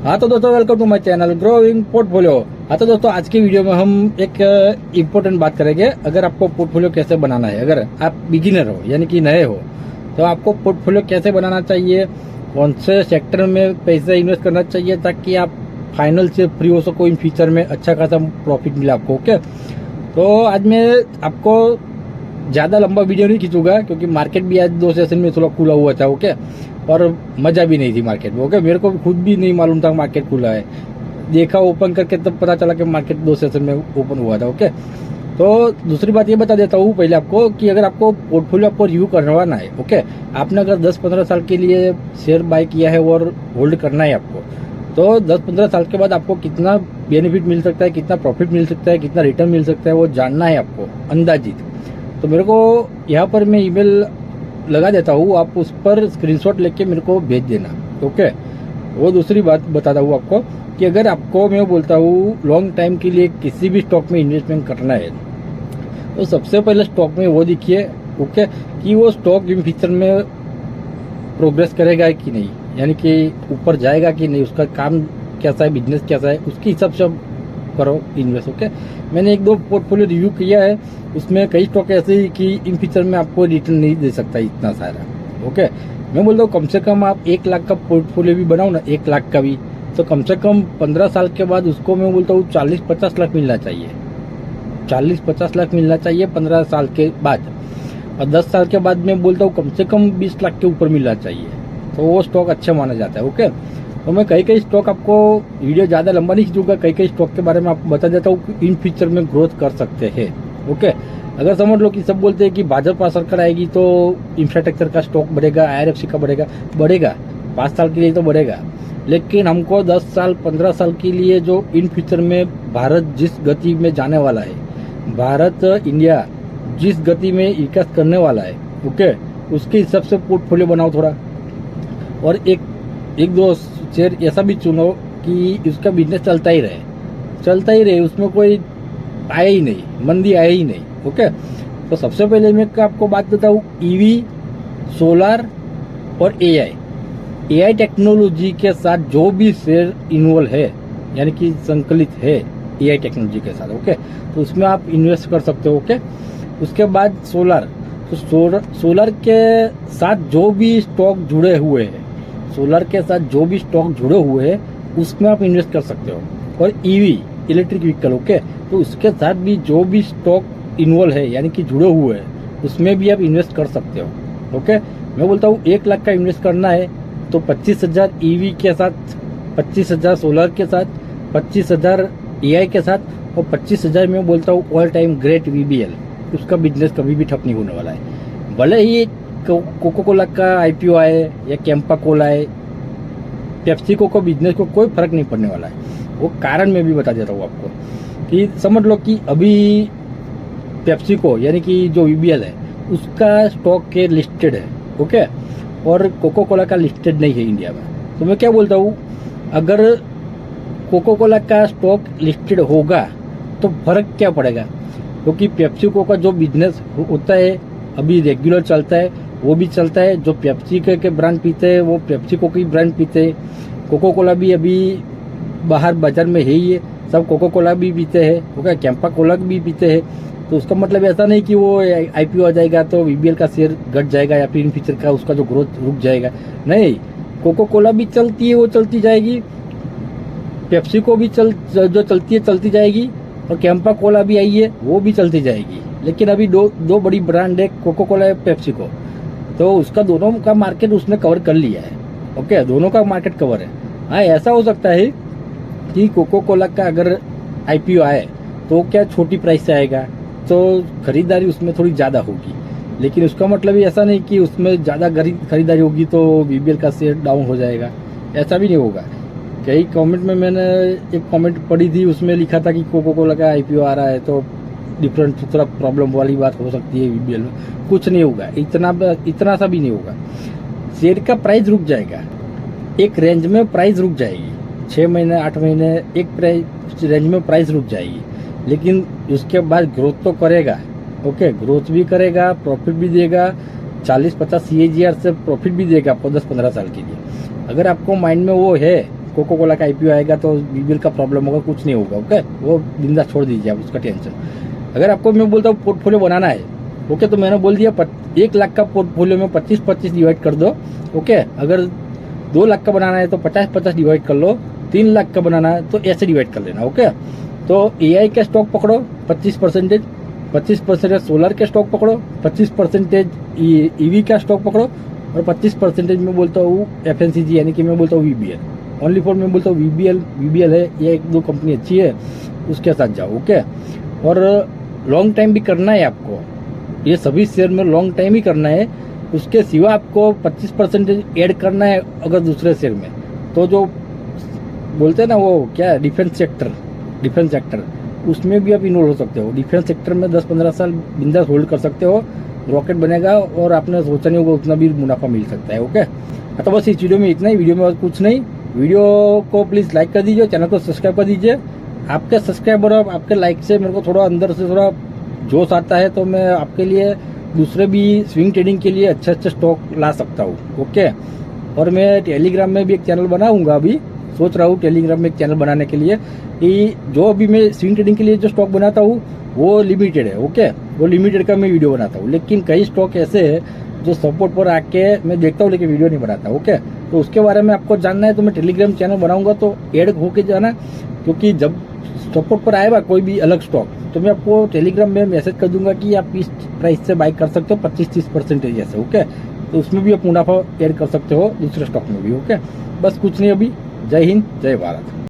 हाँ तो दोस्तों, welcome to my channel growing portfolio. हाँ तो दोस्तों, आज की वीडियो में हम एक इम्पोर्टेंट बात करेंगे। अगर आपको पोर्टफोलियो कैसे बनाना है, अगर आप बिगिनर हो यानी कि नए हो, तो आपको पोर्टफोलियो कैसे बनाना चाहिए, कौन से सेक्टर में पैसे इन्वेस्ट करना चाहिए ताकि आप फाइनल से फ्री हो सको, इन फ्यूचर में अच्छा खासा प्रॉफिट मिले आपको। ओके, तो आज मैं आपको ज़्यादा लंबा वीडियो नहीं खींचूंगा क्योंकि मार्केट भी आज 2 सेशन में थोड़ा खुला हुआ था। ओके, और मज़ा भी नहीं थी मार्केट में। ओके, मेरे को खुद भी नहीं मालूम था मार्केट खुला है, देखा ओपन करके तब पता चला कि मार्केट 2 सेशन में ओपन हुआ था। ओके, तो दूसरी बात ये बता देता हूँ पहले आपको कि अगर आपको पोर्टफोलियो आपको रिव्यू करवाना है, ओके, आपने अगर 10-15 साल के लिए शेयर बाय किया है और होल्ड करना है आपको, तो 10-15 साल के बाद आपको कितना बेनिफिट मिल सकता है, कितना प्रॉफिट मिल सकता है, कितना रिटर्न मिल सकता है, वो जानना है आपको अंदाजित। तो मेरे को यहाँ पर मैं ईमेल लगा देता हूँ, आप उस पर स्क्रीनशॉट लेके मेरे को भेज देना। ओके, वो दूसरी बात बताता हूँ आपको कि अगर आपको मैं बोलता हूँ लॉन्ग टाइम के लिए किसी भी स्टॉक में इन्वेस्टमेंट करना है, तो सबसे पहले स्टॉक में वो देखिए, ओके, कि वो स्टॉक इन फ्यूचर में प्रोग्रेस करेगा कि नहीं, यानी कि ऊपर जाएगा कि नहीं, उसका काम कैसा है, बिजनेस कैसा है, उसके हिसाब से करो इन्वेस्ट। ओके, मैंने 1-2 पोर्टफोलियो रिव्यू किया है, उसमें कई स्टॉक ऐसे ही कि इन फ्यूचर में आपको रिटर्न नहीं दे सकता इतना सारा। ओके, मैं बोलता हूँ कम से कम आप 1 लाख का पोर्टफोलियो भी बनाओ ना, 1 लाख का भी, तो कम से कम 15 साल के बाद उसको मैं बोलता हूँ 40-50 लाख मिलना चाहिए। 40-50 लाख मिलना चाहिए 15 साल के बाद, और 10 साल के बाद मैं बोलता हूँ कम से कम 20 लाख के ऊपर मिलना चाहिए, तो वो स्टॉक अच्छा माना जाता है। ओके, तो मैं कई स्टॉक आपको, वीडियो ज़्यादा लंबा नहीं खींचूंगा, कई स्टॉक के बारे में आपको बता देता हूँ कि इन फ्यूचर में ग्रोथ कर सकते हैं। ओके, अगर समझ लो कि सब बोलते हैं कि भाजपा सरकार आएगी तो इंफ्रास्ट्रक्चर का स्टॉक बढ़ेगा, IRFC का बढ़ेगा 5 साल के लिए तो बढ़ेगा, लेकिन हमको 10 साल 15 साल के लिए जो इन फ्यूचर में भारत जिस गति में जाने वाला है, भारत इंडिया जिस गति में विकास करने वाला है, ओके, उसके हिसाब से पोर्टफोलियो बनाओ थोड़ा, और एक दो शेयर ऐसा भी चुनो कि उसका बिजनेस चलता ही रहे, उसमें कोई आया ही नहीं, मंदी आया ही नहीं। ओके, तो सबसे पहले मैं आपको बात बताऊँ, EV, सोलर और AI टेक्नोलॉजी के साथ जो भी शेयर इन्वॉल्व है, यानी कि संकलित है AI टेक्नोलॉजी के साथ, ओके, तो उसमें आप इन्वेस्ट कर सकते हो। ओके, उसके बाद सोलर, तो सोलर के साथ जो भी स्टॉक जुड़े हुए हैं, उसमें आप इन्वेस्ट कर सकते हो। और EV, इलेक्ट्रिक व्हीकल, ओके, तो उसके साथ भी जो भी स्टॉक इन्वॉल्व है, यानी कि जुड़े हुए हैं, उसमें भी आप इन्वेस्ट कर सकते हो। ओके, मैं बोलता हूँ 1 लाख का इन्वेस्ट करना है तो 25,000 EV के साथ, 25,000 सोलर के साथ, 25,000 AI के साथ, और 25,000 मैं बोलता हूँ ऑल टाइम ग्रेट VBL, उसका बिजनेस कभी भी ठप नहीं होने वाला है। भले ही कोको कोला का IPO आए या कैंपा कोला आए, पेप्सिको को बिजनेस को कोई फर्क नहीं पड़ने वाला है। वो कारण मैं भी बता देता हूँ आपको कि समझ लो कि अभी पेप्सिको यानी कि जो VBL है उसका स्टॉक के लिस्टेड है, ओके, और कोको कोला का लिस्टेड नहीं है इंडिया में। तो मैं क्या बोलता हूँ, अगर कोको कोला का स्टॉक लिस्टेड होगा तो फर्क क्या पड़ेगा, क्योंकि पेप्सिको का जो बिजनेस होता है अभी रेगुलर चलता है, वो भी चलता है। जो पेप्सी के ब्रांड पीते हैं वो पेप्सिको की ब्रांड पीते हैं। कोको कोला भी अभी बाहर बाजार में है ही है, सब कोको कोला भी पीते हैं, ओके, कैंपा कोला भी पीते हैं। तो उसका मतलब ऐसा नहीं कि वो IPO आ जाएगा तो VBL का शेयर घट जाएगा या फिर इन फ्यूचर का उसका जो ग्रोथ रुक जाएगा, नहीं। कोको कोला भी चलती है, वो चलती जाएगी, पेप्सिको भी जो चलती है चलती जाएगी, और कैंपा कोला भी आई है वो भी चलती जाएगी। लेकिन अभी दो बड़ी ब्रांड है, कोको कोला है, पेप्सिको, तो उसका दोनों का मार्केट उसने कवर कर लिया है। ओके, दोनों का मार्केट कवर है। हाँ, ऐसा हो सकता है कि कोको कोला का अगर IPO आए तो क्या छोटी प्राइस से आएगा तो खरीदारी उसमें थोड़ी ज़्यादा होगी, लेकिन उसका मतलब ही ऐसा नहीं कि उसमें ज़्यादा खरीदारी होगी तो VBL का शेयर डाउन हो जाएगा, ऐसा भी नहीं होगा। कई कमेंट में मैंने एक कमेंट पढ़ी थी, उसमें लिखा था कि कोको कोला का IPO आ रहा है तो डिफरेंट थोड़ा प्रॉब्लम वाली बात हो सकती है VBL में। कुछ नहीं होगा, इतना सा भी नहीं होगा। शेयर का प्राइस रुक जाएगा, एक रेंज में प्राइस रुक जाएगी, 6 महीने 8 महीने एक रेंज में प्राइस रुक जाएगी, लेकिन उसके बाद ग्रोथ तो करेगा। ओके, ग्रोथ भी करेगा, प्रॉफिट भी देगा, 40-50 CAGR से प्रॉफिट भी देगा आपको 10-15 साल के लिए। अगर आपको माइंड में वो है कोको कोला का आईपीओ आएगा तो बीबीएल का प्रॉब्लम होगा, कुछ नहीं होगा। ओके, वो बिंदा छोड़ दीजिए आप उसका टेंशन। अगर आपको मैं बोलता हूँ पोर्टफोलियो बनाना है, ओके, तो मैंने बोल दिया 1 लाख का पोर्टफोलियो में 25-25 डिवाइड कर दो। ओके, अगर 2 लाख का बनाना है तो 50-50 डिवाइड कर लो, 3 लाख का बनाना है तो ऐसे डिवाइड कर लेना। ओके, तो एआई का स्टॉक पकड़ो 25%, 25% सोलर के स्टॉक पकड़ो, 25% ईवी का स्टॉक पकड़ो, और 25% में बोलता हूँ एफएनसीजी, यानी कि मैं बोलता हूँ वीबीएल। ओनली फॉर मैं बोलता हूँ वीबीएल है, ये 1-2 कंपनी अच्छी है, उसके साथ जाओ। ओके, और लॉन्ग टाइम भी करना है आपको, ये सभी शेयर में लॉन्ग टाइम ही करना है। उसके सिवा आपको 25% ऐड करना है अगर दूसरे शेयर में, तो जो बोलते हैं ना वो क्या, डिफेंस सेक्टर, उसमें भी आप इन्वॉल्व हो सकते हो। डिफेंस सेक्टर में 10-15 साल बिंदास होल्ड कर सकते हो, रॉकेट बनेगा और आपने सोचा नहीं होगा उतना भी मुनाफा मिल सकता है। ओके, तो बस इस वीडियो में इतना ही, वीडियो में और कुछ नहीं। वीडियो को प्लीज़ लाइक कर दीजिए, चैनल को सब्सक्राइब कर दीजिए। आपके सब्सक्राइब और आपके लाइक से मेरे को थोड़ा अंदर से थोड़ा जोश आता है, तो मैं आपके लिए दूसरे भी स्विंग ट्रेडिंग के लिए अच्छे स्टॉक ला सकता हूँ। ओके, और मैं टेलीग्राम में भी एक चैनल बनाऊंगा, अभी सोच रहा हूँ टेलीग्राम में एक चैनल बनाने के लिए, कि जो अभी मैं स्विंग ट्रेडिंग के लिए जो स्टॉक बनाता हूँ वो लिमिटेड है। ओके, वो लिमिटेड का मैं वीडियो बनाता हूँ, लेकिन कई स्टॉक ऐसे है जो सपोर्ट पर आके मैं देखता हूँ लेकिन वीडियो नहीं बनाता। ओके, तो उसके बारे में आपको जानना है तो मैं टेलीग्राम चैनल बनाऊंगा, तो ऐड होके जाना, क्योंकि जब सपोर्ट पर आएगा कोई भी अलग स्टॉक तो मैं आपको टेलीग्राम में मैसेज कर दूंगा कि आप इस प्राइस से बाई कर सकते हो 25-30% जैसे। ओके, तो उसमें भी आप मुनाफा ऐड कर सकते हो दूसरे स्टॉक में भी। ओके, बस कुछ नहीं अभी। जय हिंद, जय भारत।